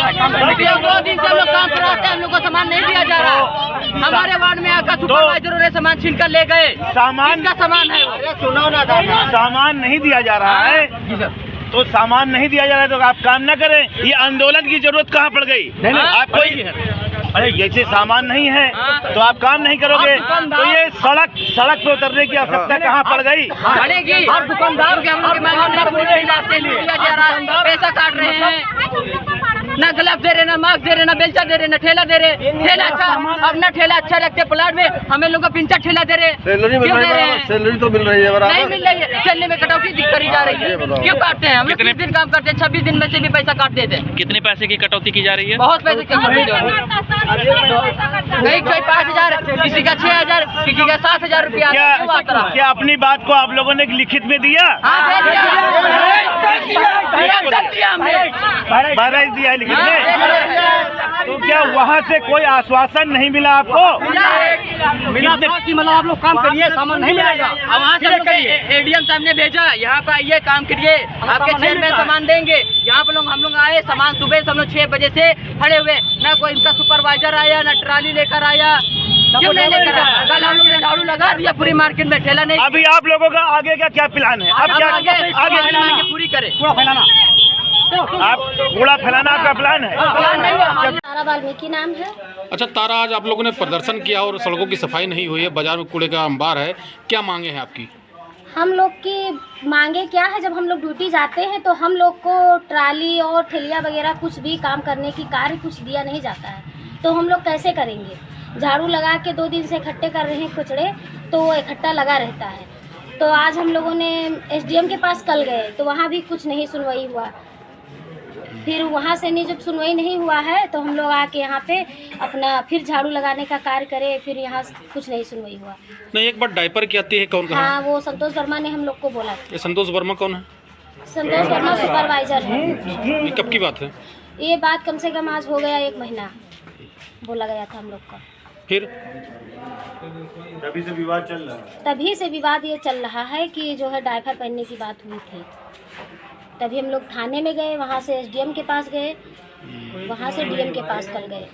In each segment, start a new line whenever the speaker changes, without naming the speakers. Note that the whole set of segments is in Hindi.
2 दिन से हम लोग काम कराते हैं, हम लोग को सामान नहीं दिया जा रहा। हमारे वार्ड में आकर सुपरवाइजरों ने सामान छीन कर ले गए।
सामान
का सामान है, सुनो ना,
सामान नहीं दिया जा रहा है तो सामान नहीं दिया जा रहा है तो आप काम न करें। ये आंदोलन की जरूरत कहाँ पड़ गई? आपको अरे जैसे सामान नहीं है तो आप काम नहीं करोगे तो ये सड़क पे उतरने की आवश्यकता कहाँ पड़ गई?
पड़ेगी। हर दुकानदार के हम लोग पैसा काट रहे हैं, ना ग्लव दे रहे, ना मास्क दे रहे, ना बेलचा दे रहे, ना ठेला दे रहे। ठेला अच्छा, अब ना ठेला अच्छा लगते प्लाट में, हमें लोग पिंचा ठेला दे रहे।
सैलरी मिल रही है, सैलरी तो मिल रही है बराबर
नहीं मिल रही है, सैलरी में कटौती करी जा रही है। क्यों काटते हैं? हम लोग 30 दिन काम करते हैं, 26 दिन में से भी पैसा काट देते हैं।
कितने पैसे की कटौती की जा रही है?
बहुत पैसे की कटौती हो रही है। कहीं 5,000, किसी का 6,000, किसी का 7,000 रुपया।
क्या अपनी बात को आप लोगों ने लिखित में दिया? बारह दिया है लिखित में। तो क्या वहाँ से कोई आश्वासन नहीं मिला आपको?
मतलब आप लोग काम करिए, सामान नहीं मिलेगा। वहाँ से एडीएम साहब ने भेजा, यहाँ पे आइए काम करिए, आपके चेयरमैन सामान देंगे। यहाँ पे हम लोग आए, सामान सुबह से हम लोग 6 बजे से खड़े हुए, ना कोई इनका सुपरवाइजर आया, ना ट्राली लेकर आया। क्यों नहीं लेकर आया? कल हम लोग ने झाड़ू लगा दिया पूरी मार्केट में, ठेला नहीं।
अभी आप लोगों का आगे का क्या प्लान है? अब क्या
आगे पूरी करे,
आप कूड़ा फैलाना आपका प्लान है?
तारा वाल्मीकि नाम है।
अच्छा तारा, आज आप लोगों ने प्रदर्शन किया और सड़कों की सफाई नहीं हुई है, बाजार में कूड़े का अंबार है, क्या मांगे हैं आपकी?
हम लोग की मांगे क्या है, जब हम लोग ड्यूटी जाते हैं तो हम लोग को ट्राली और ठेलिया वगैरह कुछ भी काम करने की कार्य कुछ दिया नहीं जाता है, तो हम लोग कैसे करेंगे? झाड़ू लगा के 2 दिन से इकट्ठे कर रहे हैं कचड़े, तो वो इकट्ठा लगा रहता है। तो आज हम लोगों ने एसडीएम के पास कल गए तो वहाँ भी कुछ नहीं सुनवाई हुआ। फिर वहाँ से नहीं, जब सुनवाई नहीं हुआ है तो हम लोग आके यहाँ पे अपना फिर झाड़ू लगाने का कार्य करे, फिर यहाँ कुछ नहीं सुनवाई हुआ।
नहीं, एक बार डायपर की आती है, कौन कहा?
हाँ, वो संतोष वर्मा ने हम लोग को बोला था।
ये संतोष वर्मा कौन है?
संतोष वर्मा सुपरवाइजर है।
ये कब की बात है?
ये बात कम से कम आज हो गया 1 महीना बोला गया था हम लोग का।
फिर
तभी से विवाद चल रहा है।
तभी से विवाद ये चल रहा है कि जो है डायपर पहनने की बात हुई थी, तभी हम लोग थाने में गए, वहाँ से एसडीएम के पास गए, वहाँ से डीएम के पास कल गए।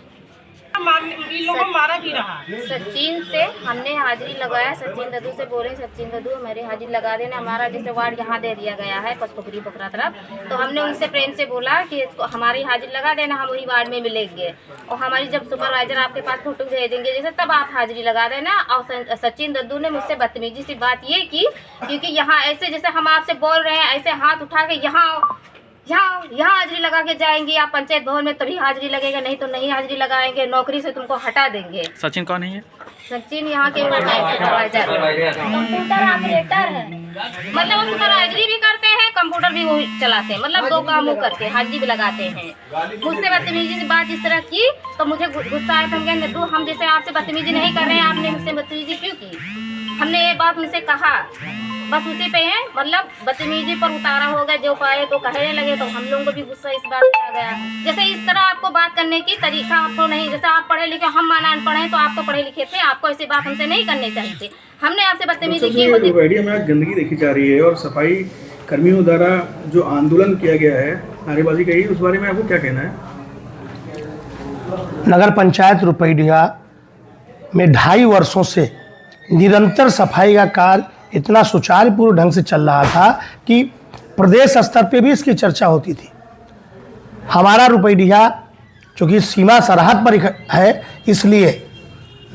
मारा भी रहा।
सचिन से हमने हाजिरी लगाया, सचिन दद्दू से बोले सचिन दद्दू हमारी हाजिरी लगा देना, हमारा जैसे वार्ड यहाँ दे दिया गया है पचपोखरी पोखरा तरफ, तो हमने उनसे प्रेम से बोला कि हमारी हाजिरी लगा देना, हम वही वार्ड में मिलेंगे और हमारी जब सुपरवाइजर आपके पास फोटो भेजेंगे जैसे तब आप हाजिरी लगा देना। और सचिन दद्दू ने मुझसे बदतमीजी सी बात ये की, क्योंकि यहाँ ऐसे जैसे हम आपसे बोल रहे हैं ऐसे हाथ उठा के यहाँ हाजिरी लगा के जाएंगे आप पंचायत भवन में, तभी हाजिरी लगेगा, नहीं तो नहीं हाजिरी लगाएंगे, नौकरी से तुमको हटा देंगे।
सचिन कौन है ये?
सचिन यहाँ के सुपरवाइजर, कंप्यूटर ऑपरेटर है, मतलब वो सुपरवाइजरी भी करते हैं, कंप्यूटर भी वो चलाते हैं, मतलब 2 काम वो करते हैं, हाजिरी भी लगाते हैं। मुझसे बदतमीजी से बात इस तरह की तो मुझे गुस्सा आया, हम कहें दद्दू हम जैसे आपसे बदतमीजी नहीं कर रहे हैं, आपने मुझसे बदतमीजी क्यों की? हमने ये बात उनसे कहा, बस उसी पे है, मतलब बदतमीजी पर उतारा हो गया, जो पाए तो कहने लगे, तो हम लोगों को भी गुस्सा इस बात पे आ गया। जैसे इस तरह आपको बात करने की तरीका आपको नहीं, जैसे आप पढ़े लिखे, हम माना अनपढ़ हैं तो आप तो पढ़े लिखे थे, आपको ऐसी बात हमसे नहीं करनी चाहिए थी, हमने आपसे बदतमीजी की होती।
रोपैडिया में गंदगी देखी जा रही है और सफाई कर्मियों द्वारा जो आंदोलन किया गया है, नारेबाजी की, उस बारे में आपको क्या कहना है?
नगर पंचायत रोपैडिया में 2.5 वर्षों से निरंतर सफाई का कार्य इतना सुचारूपूर्ण ढंग से चल रहा था कि प्रदेश स्तर पे भी इसकी चर्चा होती थी। हमारा रोपैडिया चूँकि सीमा सरहद पर है, इसलिए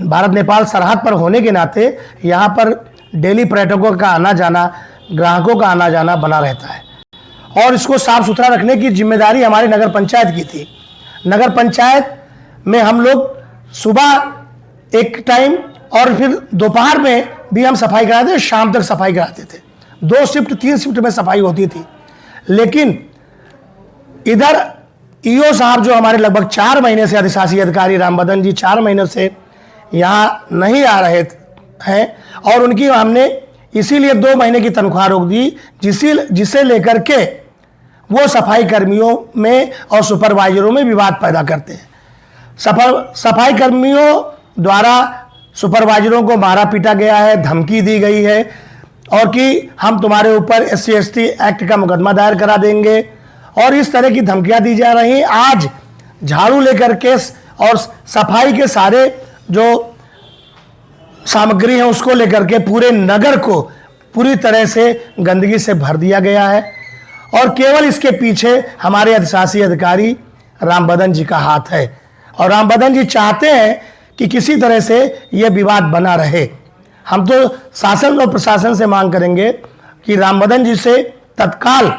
भारत नेपाल सरहद पर होने के नाते यहाँ पर डेली पर्यटकों का आना जाना, ग्राहकों का आना जाना बना रहता है और इसको साफ सुथरा रखने की जिम्मेदारी हमारी नगर पंचायत की थी। नगर पंचायत में हम लोग सुबह एक टाइम और फिर दोपहर में भी हम सफाई कराते थे, शाम तक सफाई कराते थे, 2 शिफ्ट 3 शिफ्ट में सफाई होती थी। लेकिन इधर ईओ साहब जो हमारे लगभग 4 महीने से अधिशासी अधिकारी रामबदन जी 4 महीने से यहाँ नहीं आ रहे हैं और उनकी हमने इसीलिए 2 महीने की तनख्वाह रोक दी, जिसे लेकर के वो सफाई कर्मियों में और सुपरवाइजरों में विवाद पैदा करते हैं। सफाई कर्मियों द्वारा सुपरवाइजरों को मारा पीटा गया है, धमकी दी गई है और कि हम तुम्हारे ऊपर SC/ST एक्ट का मुकदमा दायर करा देंगे और इस तरह की धमकियां दी जा रही हैं। आज झाड़ू लेकर के और सफाई के सारे जो सामग्री है उसको लेकर के पूरे नगर को पूरी तरह से गंदगी से भर दिया गया है। और केवल इसके पीछे हमारे अधिशासी अधिकारी रामबदन जी का हाथ है और रामबदन जी चाहते हैं कि किसी तरह से यह विवाद बना रहे। हम तो शासन और प्रशासन से मांग करेंगे कि रामबदन जी से तत्काल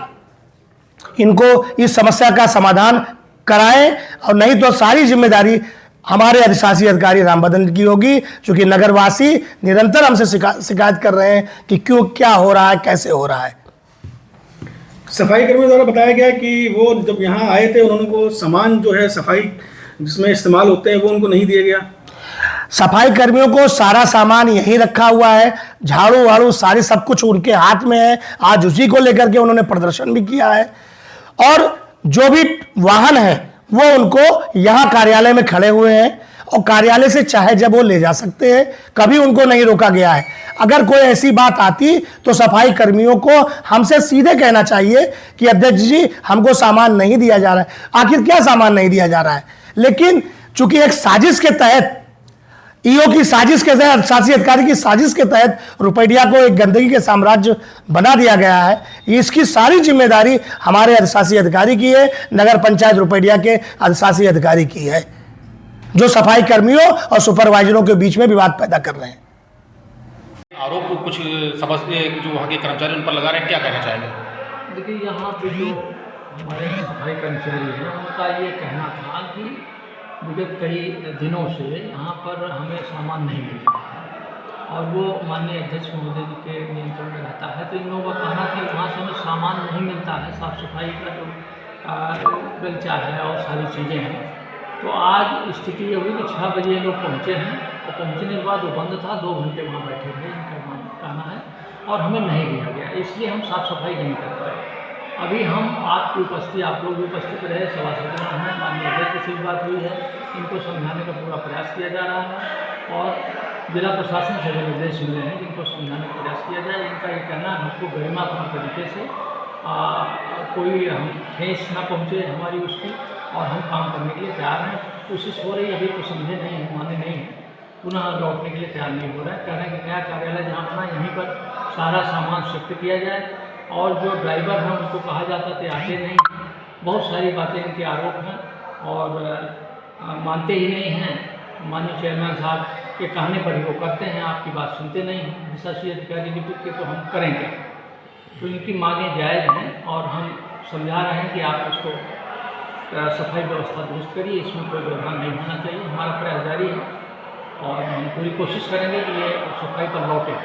इनको इस समस्या का समाधान कराएं और नहीं तो सारी जिम्मेदारी हमारे अधिशासी अधिकारी रामबदन की होगी, क्योंकि नगरवासी निरंतर हमसे शिकायत कर रहे हैं कि क्यों, क्या हो रहा है, कैसे हो रहा है।
सफाई कर्मियों द्वारा बताया गया कि वो जब यहाँ आए थे उन्होंने को सामान जो है सफाई जिसमें इस्तेमाल होते हैं वो उनको नहीं दिया गया।
सफाई कर्मियों को सारा सामान यहीं रखा हुआ है, झाड़ू वाड़ू सारी सब कुछ उनके हाथ में है। आज उसी को लेकर के उन्होंने प्रदर्शन भी किया है और जो भी वाहन है वो उनको यहाँ कार्यालय में खड़े हुए हैं और कार्यालय से चाहे जब वो ले जा सकते हैं, कभी उनको नहीं रोका गया है। अगर कोई ऐसी बात आती तो सफाई कर्मियों को हमसे सीधे कहना चाहिए कि अध्यक्ष जी हमको सामान नहीं दिया जा रहा है। आखिर क्या सामान नहीं दिया जा रहा है? लेकिन चूंकि एक साजिश के तहत, ईओ की साजिश के तहत, शासी अधिकारी की साजिश के तहत रुपैडिया को एक गंदगी के साम्राज्य बना दिया गया है। इसकी सारी जिम्मेदारी हमारे अधिशासी अधिकारी की है, नगर पंचायत रुपैडिया के अधिशासी अधिकारी की है, जो सफाई कर्मियों और सुपरवाइजरों के बीच में विवाद पैदा कर रहे हैं।
आरोप कुछ समझते जो वहाँ के कर्मचारी उन पर लगा रहे हैं, क्या कहना चाहेंगे?
देखिए, यहाँ पे जो हमारे सफाई कर्मचारी हैं उनका ये कहना था कि विगत कई दिनों से यहाँ पर हमें सामान नहीं मिल रहा है और वो माननीय अध्यक्ष महोदय जी के नियंत्रण में रहता है। तो इन लोगों का कहना था कि वहाँ से हमें सामान नहीं मिलता है, साफ़ सफाई का जो गलचा है और सारी चीज़ें हैं। तो आज स्थिति ये हुई कि 6 बजे लोग पहुँचे हैं और पहुँचने के बाद वो बंद था, 2 घंटे वहाँ बैठे थे, इनका कहना है, और हमें नहीं दिया गया, इसलिए हम साफ़ सफाई नहीं कर पाए। अभी हम आपकी उपस्थिति, आप लोग भी उपस्थित रहे, सभासद हैं, माननीय अध्यक्ष से भी बात हुई है, इनको समझाने का पूरा प्रयास किया जा रहा है और जिला प्रशासन से भी निर्देश मिले हैं जिनको समझाने का प्रयास किया जाए। इनका ये कहना है हमको गरिमापूर्ण तरीके से कोई हम ठेस ना पहुँचे हमारी उसकी, और हम काम करने के लिए तैयार हैं। कोशिश हो रही है, अभी तो समझे नहीं है, माने नहीं है, पुनः लौटने के लिए तैयार नहीं हो रहा है। कह रहे हैं कि नया कार्यालय जहाँ बना यहीं पर सारा सामान शिफ्ट किया जाए और जो ड्राइवर हैं उनको कहा जाता थे आते नहीं, बहुत सारी बातें इनके आरोप हैं और मानते ही नहीं हैं। माननीय चेयरमैन साहब के कहने पर ही वो करते हैं, आपकी बात सुनते नहीं हैं। अधिशासी अधिकारी नियुक्त के तो हम करेंगे, तो इनकी मांगें जायज़ हैं और हम समझा रहे हैं कि आप उसको सफाई व्यवस्था दुरुस्त करिए, इसमें कोई व्यवधान नहीं होना चाहिए। हमारा प्रयास जारी है और हम पूरी कोशिश करेंगे कि ये सफाई पर लौटे।